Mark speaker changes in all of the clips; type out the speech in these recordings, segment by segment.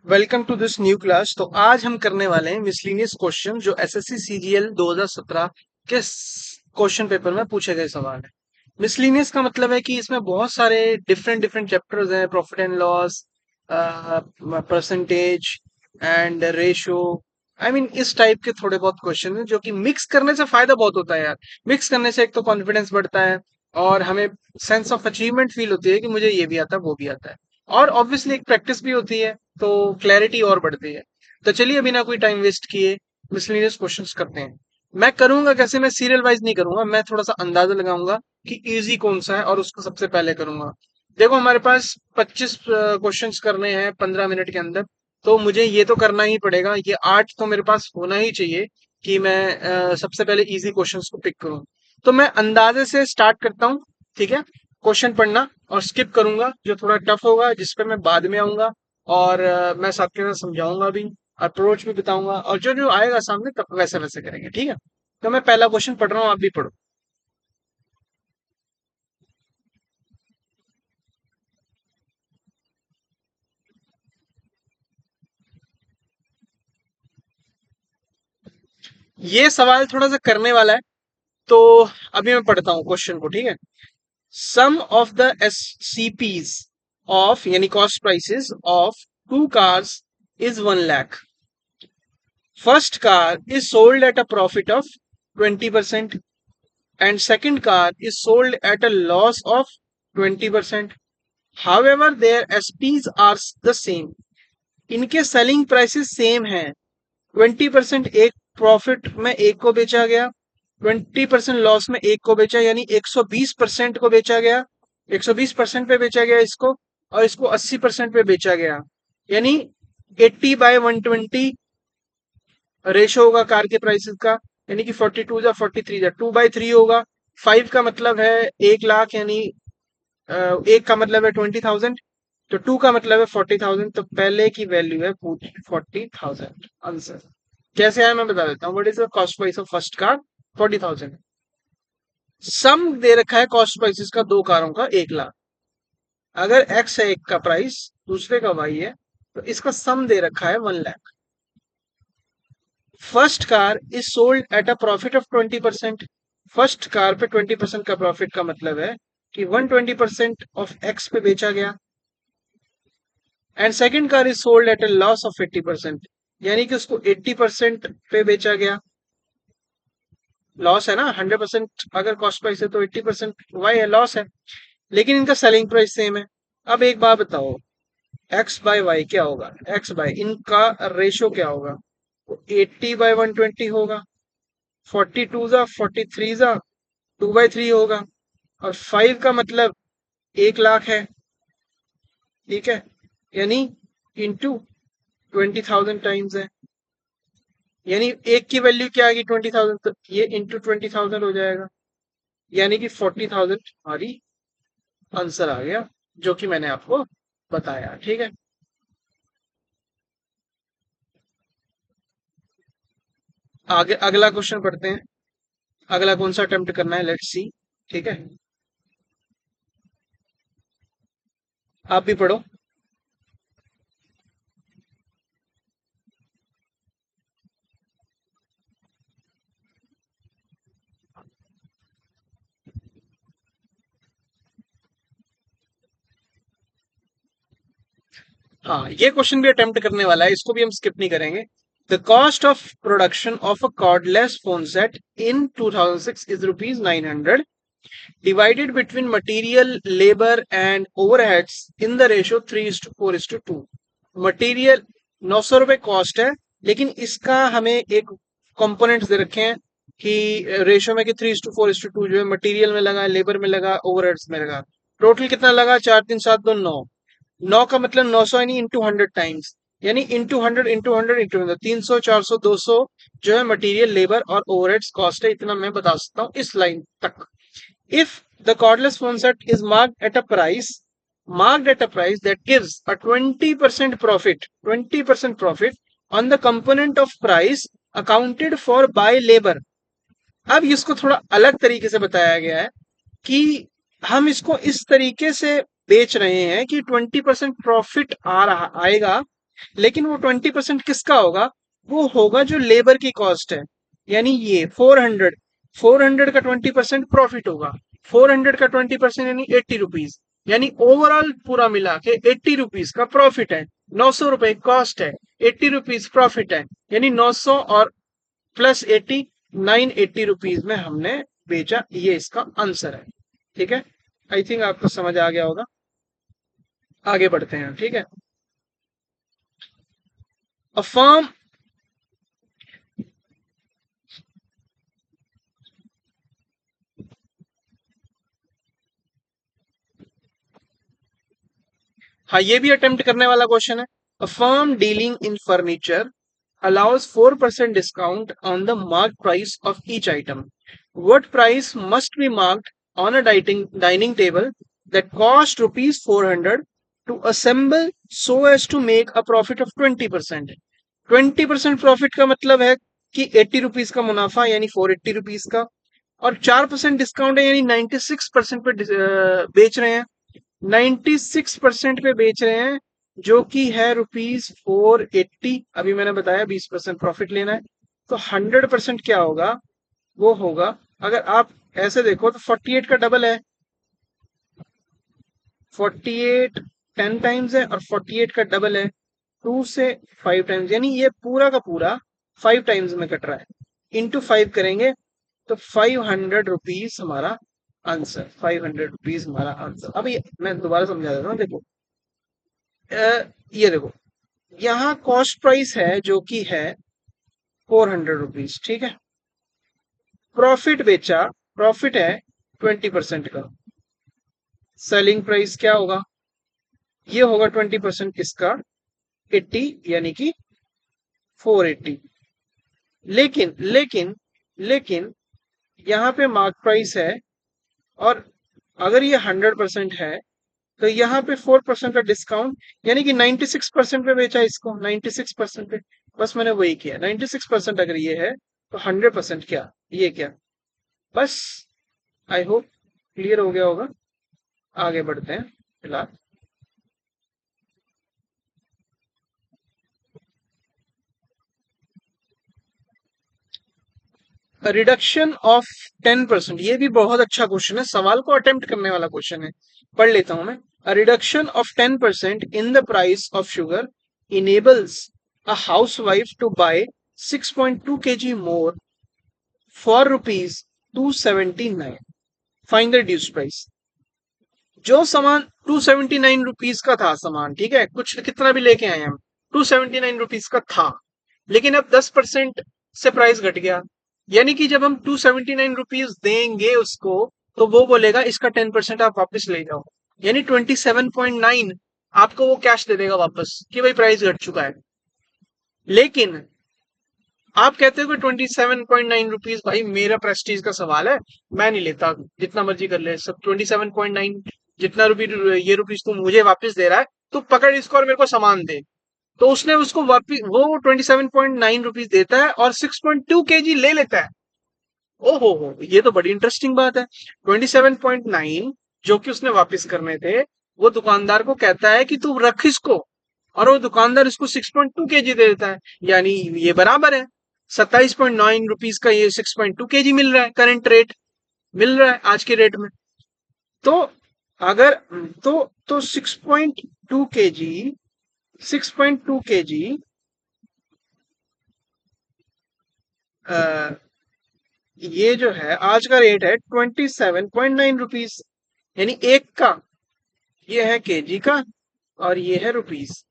Speaker 1: Welcome to this new class. तो आज हम करने वाले हैं मिसलिनियस क्वेश्चन जो एसएससी सीजीएल 2017 के क्वेश्चन पेपर में पूछे गए सवाल है। मिसलिनियस का मतलब है कि इसमें बहुत सारे डिफरेंट डिफरेंट चैप्टर्स हैं, profit and loss, percentage and ratio. I mean इस टाइप के थोड़े बहुत क्वेश्चन हैं जो कि मिक्स करने से फायदा बहुत होता है यार। मिक्स करने से एक तो कॉन्फिडेंस बढ़ता है और हमें सेंस ऑफ अचीवमेंट फील होती है कि मुझे ये भी आता है वो भी आता है, और ऑब्वियसली एक प्रैक्टिस भी होती है तो क्लैरिटी और बढ़ती है। तो चलिए बिना कोई टाइम वेस्ट किए मिसलेनियस क्वेश्चंस करते हैं। मैं करूंगा कैसे, मैं सीरियल वाइज नहीं करूंगा, मैं थोड़ा सा अंदाजा लगाऊंगा कि इजी कौन सा है और उसको सबसे पहले करूंगा। देखो हमारे पास 25 क्वेश्चंस करने हैं 15 मिनट के अंदर, तो मुझे ये तो करना ही पड़ेगा, ये आर्ट तो मेरे पास होना ही चाहिए कि मैं सबसे पहले इजी क्वेश्चंस को पिक करूं। तो मैं अंदाजे से स्टार्ट करता हूँ, ठीक है। क्वेश्चन पढ़ना और स्किप करूंगा जो थोड़ा टफ होगा, जिस पे मैं बाद में आऊंगा, और मैं सबके साथ समझाऊंगा भी, अप्रोच भी बताऊंगा, और जो जो आएगा सामने तब वैसे वैसे करेंगे, ठीक है। तो मैं पहला क्वेश्चन पढ़ रहा हूँ, आप भी पढ़ो। ये सवाल थोड़ा सा करने वाला है, तो अभी मैं पढ़ता हूँ क्वेश्चन को, ठीक है। Sum of the S C P's of यानी cost prices of two cars is 1 lakh. First car is sold at a profit of 20% and second car is sold at a loss of 20%. However, their SPs are the same. इनके selling prices same हैं। 20% एक profit में एक को बेचा गया, 20% loss में एक को बेचा, यानी 120% को बेचा गया। 120% पे बेचा गया इसको, और इसको 80% पे बेचा गया। यानी 80/120 रेशो होगा कार के प्राइसेस का, यानी कि 42 या 43 या 2/3 होगा। 5 का मतलब है 1 लाख, यानी एक का मतलब है 20,000, तो टू का मतलब है 40,000। तो पहले की वैल्यू है 40,000। आंसर कैसे आया मैं बता देता हूँ। What is the cost price of first car? 40,000। सम दे रखा है कॉस्ट प्राइसेस का दो कारों का 1 लाख। अगर एक्स है एक का प्राइस, दूसरे का वाई है, तो इसका सम दे रखा है 1 lakh. First car is sold at a profit of 20%। First car पे 20% का प्रॉफिट का मतलब है कि 120% ऑफ एक्स पे बेचा गया। And second car is sold at a loss of 80%, यानी कि उसको 80% पे बेचा गया। लॉस है ना, 100% अगर कॉस्ट प्राइस है तो 80% वाई है, लॉस है। लेकिन इनका सेलिंग प्राइस सेम है। अब एक बात बताओ, एक्स बाय वाई क्या होगा? एक्स बाय इनका रेशो क्या होगा? 80/120 होगा। 42 जा 43 जा 2/3 होगा। और 5 का मतलब 1 लाख है, ठीक है। यानी इंटू 20,000 टाइम्स है, यानी एक की वैल्यू क्या आएगी? 20,000, तो ये इंटू 20,000 हो जाएगा, यानी कि 40,000 हमारी आंसर आ गया, जो कि मैंने आपको बताया, ठीक है। आगे अगला क्वेश्चन पढ़ते हैं। अगला कौन सा अटेम्प्ट करना है, लेट्स सी, ठीक है। आप भी पढ़ो। हाँ, ये क्वेश्चन भी अटेम्प्ट करने वाला है, इसको भी हम स्किप नहीं करेंगे। The cost of production of a cordless phone set in 2006 is rupees 900, divided between material, labor and overheads in the ratio 3:4:2। Material 900 रुपए कॉस्ट है, लेकिन इसका हमें एक कंपोनेंट्स दे रखे हैं कि रेशियो में कि 3:4:2 जो है मटेरियल में लगा, लेबर में लगा, ओवरहेड्स में लगा। टोटल कितना लगा? 4 3 7 2 9। 9 का मतलब 900 यानी इंटू 100 टाइम्स, यानी इंटू 100 इंटू 100 इंटू 100, 300 400 200 जो है मटेरियल, लेबर और ओवरहेड्स कॉस्ट है। इतना मैं बता सकता हूँ इस लाइन तक। If the cordless phone set is marked at a price that gives a 20% profit on the component of price accounted for by labor। अब इसको थोड़ा अलग तरीके से बताया गया है कि हम इसको इस तरीके से बेच रहे हैं कि 20% प्रॉफिट आ रहा आएगा लेकिन वो 20% किसका होगा? वो होगा जो लेबर की कॉस्ट है, यानी ये 400, 400 का 20% प्रॉफिट होगा। 400 का 20% यानी 80 रुपीज, यानी ओवरऑल पूरा मिला के 80 रुपीज का प्रॉफिट है। 900 रुपए कॉस्ट है, 80 रुपीज प्रॉफिट है, यानी 900 और प्लस 80, 980 रुपीज में हमने बेचा। ये इसका आंसर है। ठीक है, आई थिंक आपको समझ आ गया होगा। आगे बढ़ते हैं, ठीक है। अ फर्म, हाँ ये भी अटेम्प्ट करने वाला क्वेश्चन है। A firm dealing in furniture allows 4% discount on the marked price of each item. What price must be marked on a dining table that cost rupees 400 to assemble so as to make a profit of 20%? 20% profit का मतलब है कि 80 rupees का मुनाफा, यानी 480 rupees का, और 4% discount है, यानी 96% पे बेच रहे हैं। 96% पे बेच रहे हैं, जो कि है रुपीज 480। अभी मैंने बताया 20% प्रॉफिट लेना है, तो 100% क्या होगा? वो होगा, अगर आप ऐसे देखो तो 48 का डबल है। 48 10 टाइम्स है और 48 का डबल है 2 से 5 टाइम्स, यानी ये पूरा का पूरा 5 टाइम्स में कट रहा है। इंटू 5 करेंगे तो 500 रुपीज हमारा आंसर। 500 रुपीज हमारा आंसर। अभी मैं दोबारा समझा देता हूँ, देखो। ये देखो, यहाँ कॉस्ट प्राइस है जो कि है 400 रुपीज, ठीक है। प्रॉफिट बेचा, प्रॉफिट है 20% का। सेलिंग प्राइस क्या होगा? ये होगा 20% किसका? 80, यानी कि 480। लेकिन लेकिन लेकिन यहाँ पे मार्क प्राइस है, और अगर ये 100% है तो यहाँ पे 4% का डिस्काउंट, यानी कि 96% पे बेचा इसको। 96% पे, बस मैंने वही किया। 96% अगर ये है तो 100% क्या, ये क्या। बस, आई होप क्लियर हो गया होगा। आगे बढ़ते हैं फिलहाल। रिडक्शन ऑफ 10%, ये भी बहुत अच्छा क्वेश्चन है, सवाल को अटेम्प्ट करने वाला क्वेश्चन है। पढ़ लेता हूं मैं। A reduction of 10% in the price of sugar enables a housewife to buy 6.2 kg more for rupees 279। Find the reduce price. जो सामान 279 रुपीज का था सामान, ठीक है, कुछ कितना भी लेके आए हम, 279 रुपीज का था, लेकिन अब 10% से प्राइस घट गया। यानी कि जब हम 279 रुपीज देंगे उसको, तो वो बोलेगा इसका 10% आप वापस ले जाओ, यानी 27.9 आपको वो कैश दे देगा वापस कि भाई प्राइस घट चुका है। लेकिन आप कहते हो कि 27.9 रुपीज, भाई मेरा प्रेस्टीज का सवाल है, मैं नहीं लेता, जितना मर्जी कर ले सब। 27.9, जितना ये रुपीज तू मुझे वापस दे रहा है, तू पकड़ इसको और मेरे को सामान दे। तो उसने उसको वापिस वो 27.9 रुपीज देता है और 6.2 kg ले लेता है। ओहो हो, ये तो बड़ी इंटरेस्टिंग बात है। 27.9 जो कि उसने वापस करने थे, वो दुकानदार को कहता है कि तू रख इसको, और वो दुकानदार इसको 6.2 kg दे देता है, यानी ये बराबर है। 27.9 रुपीज का ये 6.2 kg मिल रहा है, करंट रेट मिल रहा है आज के रेट में। तो अगर तो 6.2 kg, 6.2 kg ये जो है आज का रेट है 27.9 रुपीज, यानी एक का। ये है केजी का और ये है रुपीज।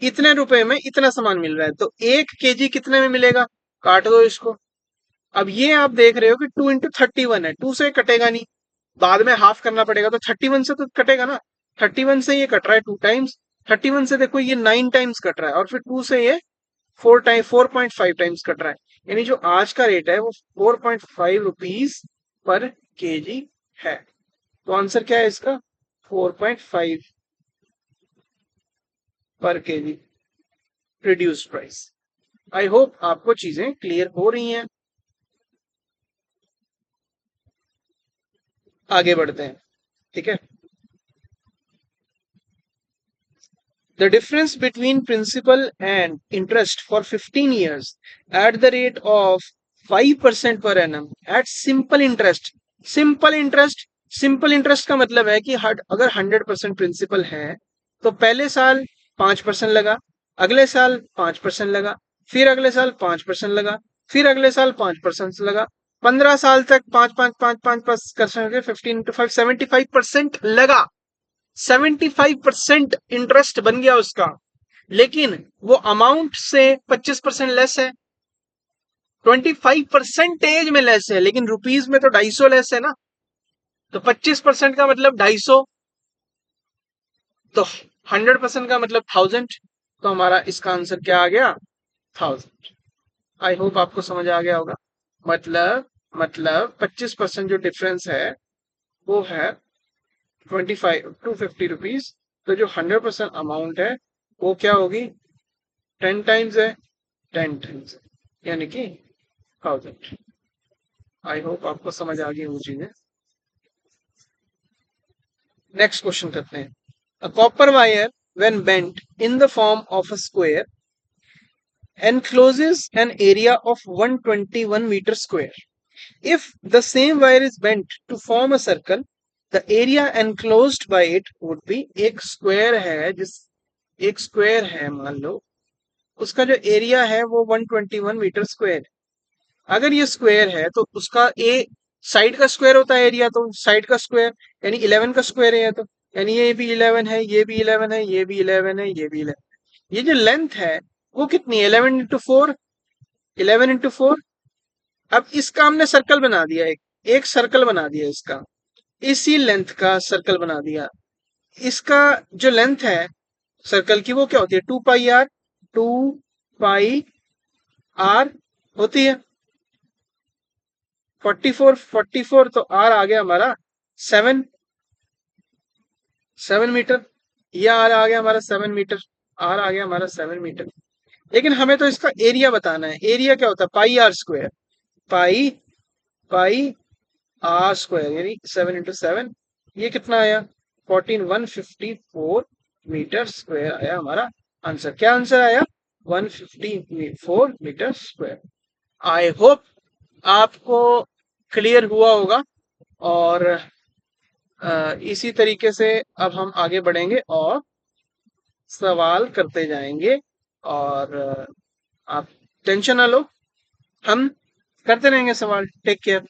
Speaker 1: इतने रुपए में इतना सामान मिल रहा है, तो 1 kg कितने में मिलेगा? काट दो इसको। अब ये आप देख रहे हो कि 2 into 31 है, 2 से कटेगा नहीं, बाद में हाफ करना पड़ेगा, तो 31 से तो कटेगा ना। 31 से ये कट रहा है 2 टाइम्स, 31 से देखो ये 9 टाइम्स कट रहा है, और फिर 2 से ये 4.5 टाइम्स कट रहा है, यानी जो आज का रेट है वो 4.5 रुपीज पर केजी है। तो आंसर क्या है इसका? 4.5 पर KG reduce price. I hope आपको चीजें क्लियर हो रही हैं। आगे बढ़ते हैं, ठीक है। The difference between principal and interest for 15 years at the rate of 5% per annum at simple interest. Simple interest का मतलब है कि अगर 100% प्रिंसिपल है तो पहले साल 5% लगा, अगले साल 5% लगा, फिर अगले साल 5% लगा, फिर अगले साल 5% लगा, 15 साल तक 5 5 5 5 5 कर 15 × 5 75% लगा। 75% इंटरेस्ट बन गया उसका, लेकिन वो अमाउंट से 25% लेस है, 25% में लेस है, लेकिन रुपीज में तो 250 लेस है ना। तो 25% का मतलब 250, तो 100% का मतलब 1000। तो हमारा इसका आंसर क्या आ गया? 1000। आई होप आपको समझ आ गया होगा। मतलब 25% जो डिफरेंस है वो है 250 रुपीज। तो जो 100% अमाउंट है वो क्या होगी? 10 टाइम्स है, 10 टाइम्स, यानी कि 1000। आई होप आपको समझ आ गई वो चीजें। नेक्स्ट क्वेश्चन करते हैं। A copper wire when bent in the form of a square encloses an area of 121 meter square. If the same wire is bent to form a circle, the area enclosed by it would be, एक square है, जिस एक square है मान लो, उसका जो area है वो 121 मीटर स्क्वायर। अगर ये स्क्वायर है तो उसका ए साइड का स्क्वायर होता है एरिया, तो साइड का स्क्वायर यानी 11 का स्क्वायर है, तो यानी ये भी 11 है, ये भी 11 है, ये भी 11 है, ये भी 11। ये जो लेंथ है वो कितनी है? 11 × 4, 11 × 4। अब इसका हमने सर्कल बना दिया, एक सर्कल बना दिया इसका, इसी लेंथ का सर्कल बना दिया। इसका जो लेंथ है सर्कल की वो क्या होती है? 2πr, 2πr होती है। 44 तो आर आ गया हमारा 7 मीटर। यह आर आ गया हमारा 7 मीटर, आर आ गया हमारा 7 मीटर। लेकिन हमें तो इसका एरिया बताना है। एरिया क्या होता है? πr², pi pi are square, यानी 7 × 7। ये कितना आया? 14154 मीटर स्क्वायर आया हमारा आंसर। क्या आंसर आया? 154 मीटर स्क्वायर। आई होप आपको क्लियर हुआ होगा। और इसी तरीके से अब हम आगे बढ़ेंगे और सवाल करते जाएंगे। और आप टेंशन ना लो, हम करते रहेंगे सवाल। Take care.